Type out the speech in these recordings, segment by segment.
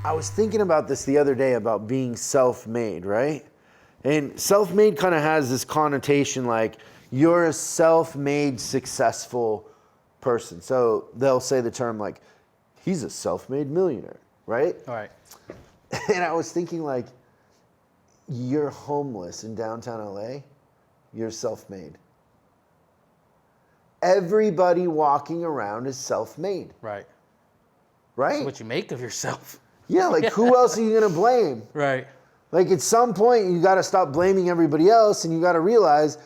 I was thinking about this the other day about being self-made, right? And self-made kind of has this connotation like you're a self-made successful person. So they'll say the term like, he's a self-made millionaire, right? All right. And I was thinking like, you're homeless in downtown LA, you're self-made. Everybody walking around is self-made. Right. Right? It's what you make of yourself. Yeah, like who else are you going to blame? Right. Like at some point you got to stop blaming everybody else and you got to realize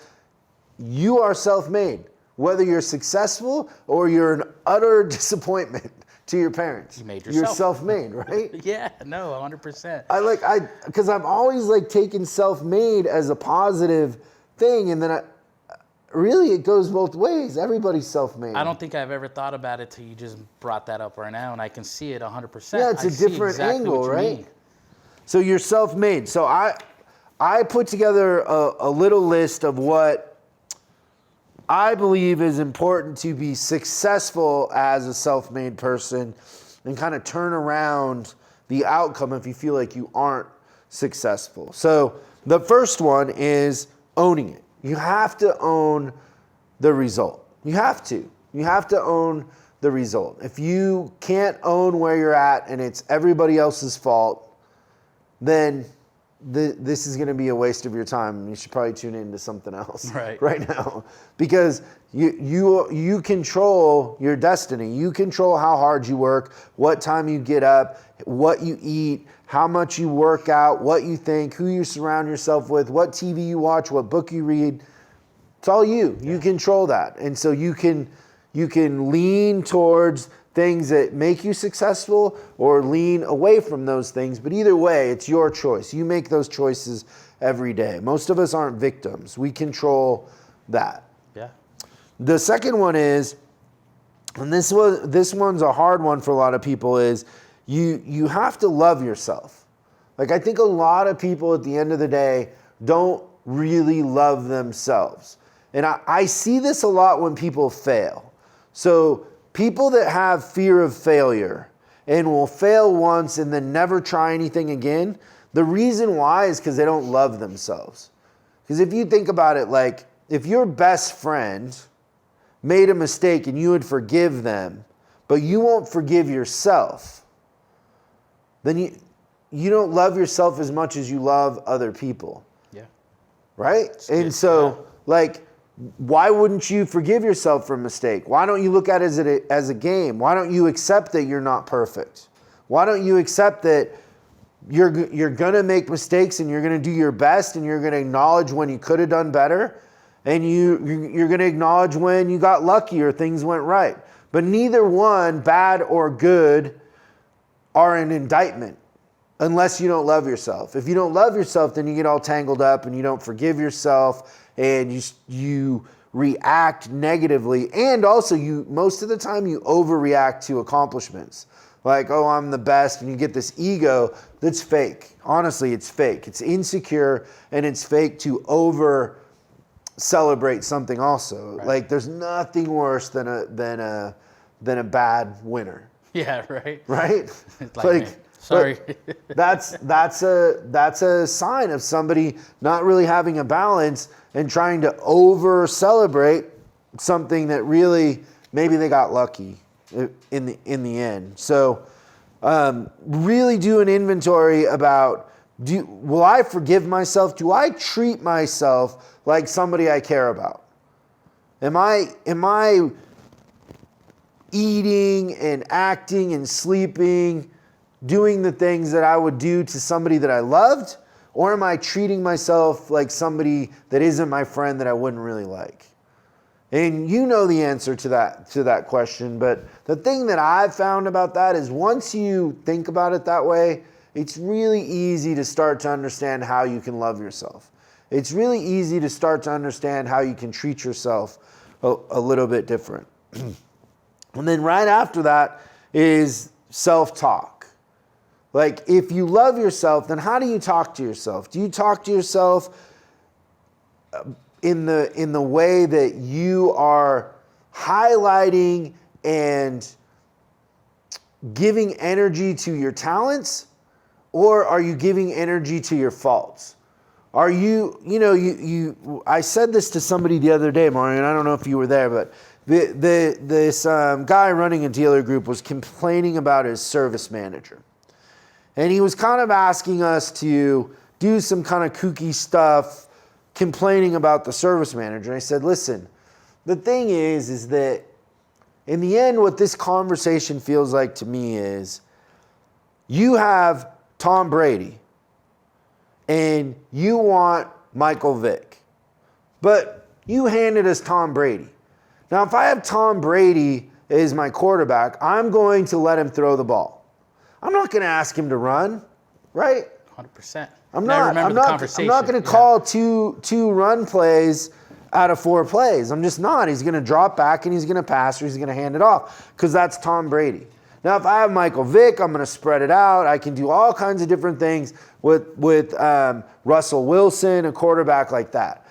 you are self-made. Whether you're successful or you're an utter disappointment to your parents. You made yourself. You're self-made, right? Yeah, no, 100%. Because I've always like taken self-made as a positive thing, and then really it goes both ways. Everybody's self-made. I don't think I've ever thought about it till you just brought that up right now, and I can see it 100%. Yeah, it's a different angle, right? Mean. So you're self-made. So I put together a little list of what I believe is important to be successful as a self-made person and kind of turn around the outcome if you feel like you aren't successful. So the first one is owning it. You have to own the result. You have to. You have to own the result. If you can't own where you're at and it's everybody else's fault, then this is going to be a waste of your time. You should probably tune into something else right now, because you control your destiny. You control how hard you work, what time you get up, what you eat, how much you work out, what you think, who you surround yourself with, what TV you watch, what book you read. It's all you. You control that. And so you can lean towards things that make you successful or lean away from those things. But either way, it's your choice. You make those choices every day. Most of us aren't victims. We control that. Yeah. The second one is, and this one's a hard one for a lot of people, is you have to love yourself. Like I think a lot of people at the end of the day don't really love themselves. And I see this a lot when people fail. So people that have fear of failure and will fail once and then never try anything again, the reason why is because they don't love themselves. Because if you think about it, like if your best friend made a mistake and you would forgive them, but you won't forgive yourself, then you don't love yourself as much as you love other people. Yeah. Right? And so like, why wouldn't you forgive yourself for a mistake? Why don't you look at it as a game? Why don't you accept that you're not perfect? Why don't you accept that you're going to make mistakes and you're going to do your best and you're going to acknowledge when you could have done better and you're going to acknowledge when you got lucky or things went right. But neither one, bad or good, are an indictment unless you don't love yourself. If you don't love yourself, then you get all tangled up and you don't forgive yourself and you react negatively. And also most of the time you overreact to accomplishments. Like, oh, I'm the best, and you get this ego that's fake. Honestly, it's fake. It's insecure and it's fake to over celebrate something also. Right. Like there's nothing worse than a bad winner. Yeah, right. Right? like sorry. that's a sign of somebody not really having a balance and trying to over celebrate something that really maybe they got lucky in the end. So really do an inventory about, will I forgive myself? Do I treat myself like somebody I care about? Am I eating and acting and sleeping, doing the things that I would do to somebody that I loved? Or am I treating myself like somebody that isn't my friend that I wouldn't really like? And you know the answer to that question, but the thing that I've found about that is once you think about it that way, it's really easy to start to understand how you can love yourself. It's really easy to start to understand how you can treat yourself a little bit different. And then right after that is self-talk. Like if you love yourself, then how do you talk to yourself? Do you talk to yourself in the way that you are highlighting and giving energy to your talents? or are you giving energy to your faults? Are I said this to somebody the other day, Mario, and I don't know if you were there, but this guy running a dealer group was complaining about his service manager. And he was kind of asking us to do some kind of kooky stuff, complaining about the service manager. And I said, listen, the thing is that in the end, what this conversation feels like to me is you have Tom Brady and you want Michael Vick, but you handed us Tom Brady. Now, if I have Tom Brady as my quarterback, I'm going to let him throw the ball. I'm not going to ask him to run, right? 100%. I'm not going to call two run plays out of 4 plays. I'm just not. He's going to drop back and he's going to pass or he's going to hand it off because that's Tom Brady. Now, if I have Michael Vick, I'm going to spread it out. I can do all kinds of different things with Russell Wilson, a quarterback like that.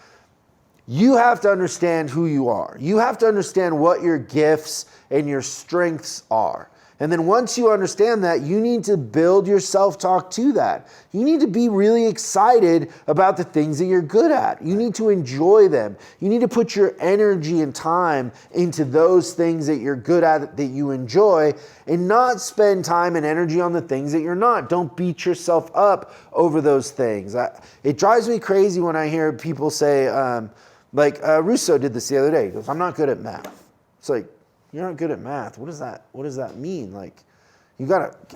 You have to understand who you are. You have to understand what your gifts and your strengths are. And then once you understand that, you need to build your self-talk to that. You need to be really excited about the things that you're good at. You need to enjoy them. You need to put your energy and time into those things that you're good at, that you enjoy, and not spend time and energy on the things that you're not. Don't beat yourself up over those things. It drives me crazy when I hear people say, Russo did this the other day. He goes, I'm not good at math. It's like, you're not good at math. What does that mean? Like,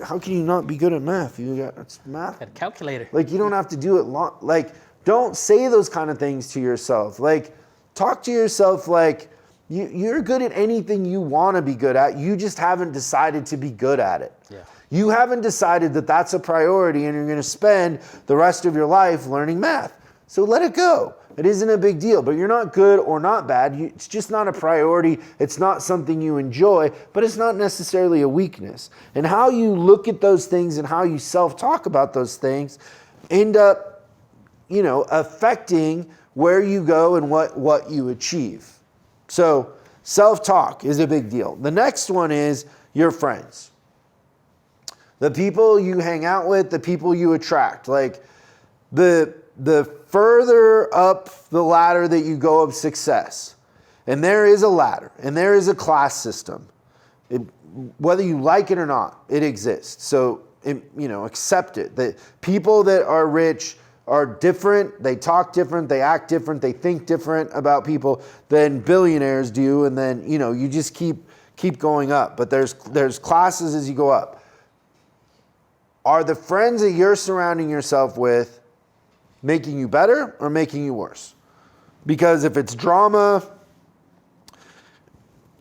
how can you not be good at math? It's math. Got a calculator. Like, you don't have to do it long. Like, don't say those kind of things to yourself. Like, talk to yourself like you're good at anything you want to be good at. You just haven't decided to be good at it. Yeah. You haven't decided that that's a priority and you're going to spend the rest of your life learning math. So let it go. It isn't a big deal, but you're not good or not bad. It's just not a priority. It's not something you enjoy, but it's not necessarily a weakness. And how you look at those things and how you self-talk about those things end up, affecting where you go and what you achieve. So self-talk is a big deal. The next one is your friends. The people you hang out with, the people you attract. Like the further up the ladder that you go of success, and there is a ladder, and there is a class system, whether you like it or not, it exists. So, accept it. That people that are rich are different, they talk different, they act different, they think different about people than billionaires do, and then, you just keep going up. But there's classes as you go up. Are the friends that you're surrounding yourself with making you better or making you worse? Because if it's drama,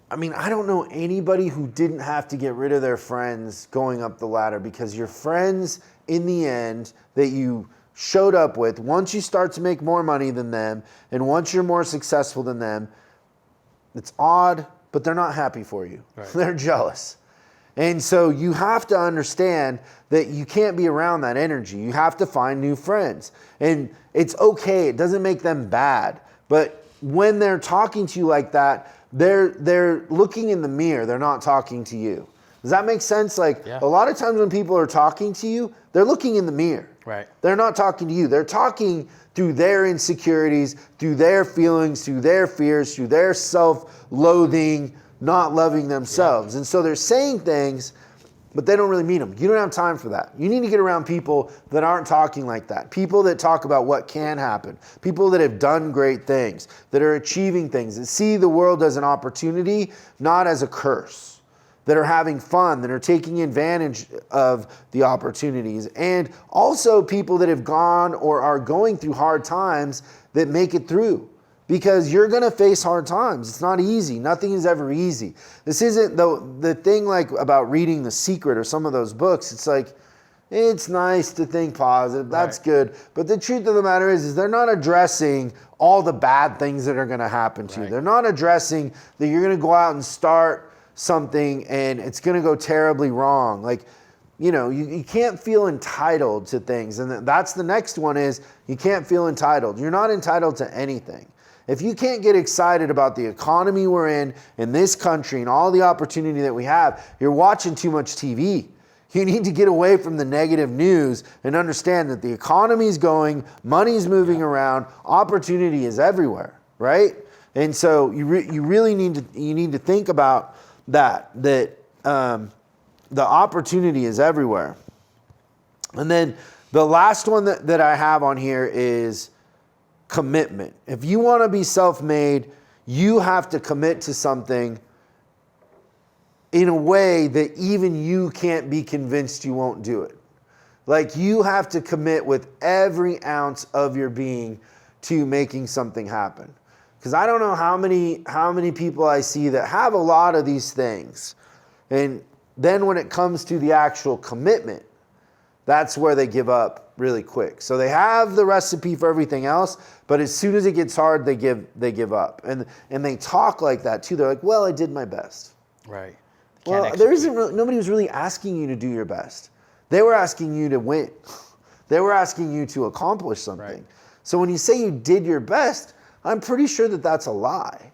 I don't know anybody who didn't have to get rid of their friends going up the ladder, because your friends in the end that you showed up with, once you start to make more money than them and once you're more successful than them, it's odd, but they're not happy for you. Right. They're jealous. And so you have to understand that you can't be around that energy. You have to find new friends. And it's okay. It doesn't make them bad. But when they're talking to you like that, they're looking in the mirror. They're not talking to you. Does that make sense? Like, yeah. A lot of times when people are talking to you, they're looking in the mirror. Right. They're not talking to you. They're talking through their insecurities, through their feelings, through their fears, through their self-loathing, not loving themselves. Yeah. And so they're saying things, but they don't really mean them. You don't have time for that. You need to get around people that aren't talking like that. People that talk about what can happen. People that have done great things, that are achieving things, that see the world as an opportunity, not as a curse. That are having fun, that are taking advantage of the opportunities. And also people that have gone or are going through hard times that make it through. Because you're going to face hard times. It's not easy. Nothing is ever easy. This isn't the thing like about reading The Secret or some of those books. It's like, it's nice to think positive. That's right. Good. But the truth of the matter is they're not addressing all the bad things that are going to happen to you. They're not addressing that you're going to go out and start something and it's going to go terribly wrong. Like, you can't feel entitled to things. And that's the next one is you can't feel entitled. You're not entitled to anything. If you can't get excited about the economy we're in this country and all the opportunity that we have, you're watching too much TV. You need to get away from the negative news and understand that the economy is going, money's moving around, opportunity is everywhere, right? And so you really need to think about that the opportunity is everywhere. And then the last one that I have on here is commitment. If you want to be self-made, you have to commit to something in a way that even you can't be convinced you won't do it. Like, you have to commit with every ounce of your being to making something happen. Because I don't know how many people I see that have a lot of these things. And then when it comes to the actual commitment, that's where they give up really quick. So they have the recipe for everything else, but as soon as it gets hard, they give up. And they talk like that too. They're like, well, I did my best. Right. Well, nobody was really asking you to do your best. They were asking you to win. They were asking you to accomplish something. Right. So when you say you did your best, I'm pretty sure that that's a lie.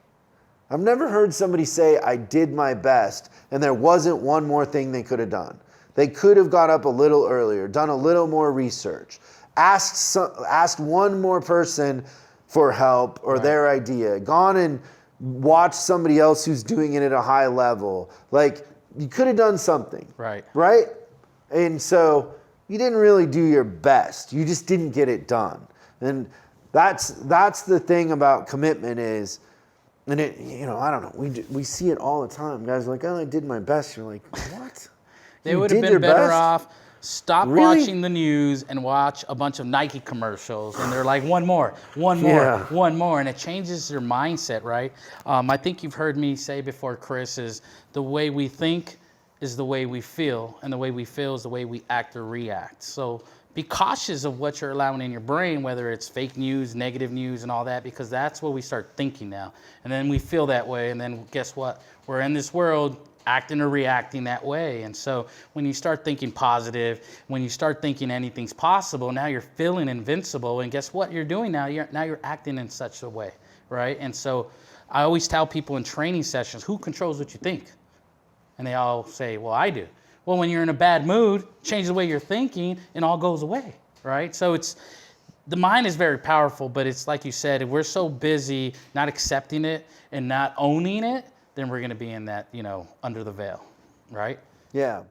I've never heard somebody say, I did my best, and there wasn't one more thing they could have done. They could have got up a little earlier, done a little more research, asked one more person for help or their idea, gone and watched somebody else who's doing it at a high level. Like, you could have done something. Right. Right? And so you didn't really do your best. You just didn't get it done. And that's the thing about commitment is, and it, I don't know, we see it all the time. Guys are like, oh, I did my best. You're like, what? They would have been better off. Stop watching the news and watch a bunch of Nike commercials, and they're like, one more, one more, and it changes your mindset, right? I think you've heard me say before, Chris, is the way we think is the way we feel, and the way we feel is the way we act or react. So be cautious of what you're allowing in your brain, whether it's fake news, negative news, and all that, because that's what we start thinking now. And then we feel that way, and then guess what? We're in this world acting or reacting that way. And so when you start thinking positive, when you start thinking anything's possible, now you're feeling invincible. And guess what you're doing now? You're acting in such a way, right? And so I always tell people in training sessions, who controls what you think? And they all say, well, I do. Well, when you're in a bad mood, change the way you're thinking and all goes away, right? So the mind is very powerful, but it's like you said, if we're so busy not accepting it and not owning it, then we're going to be in that, under the veil, right? Yeah.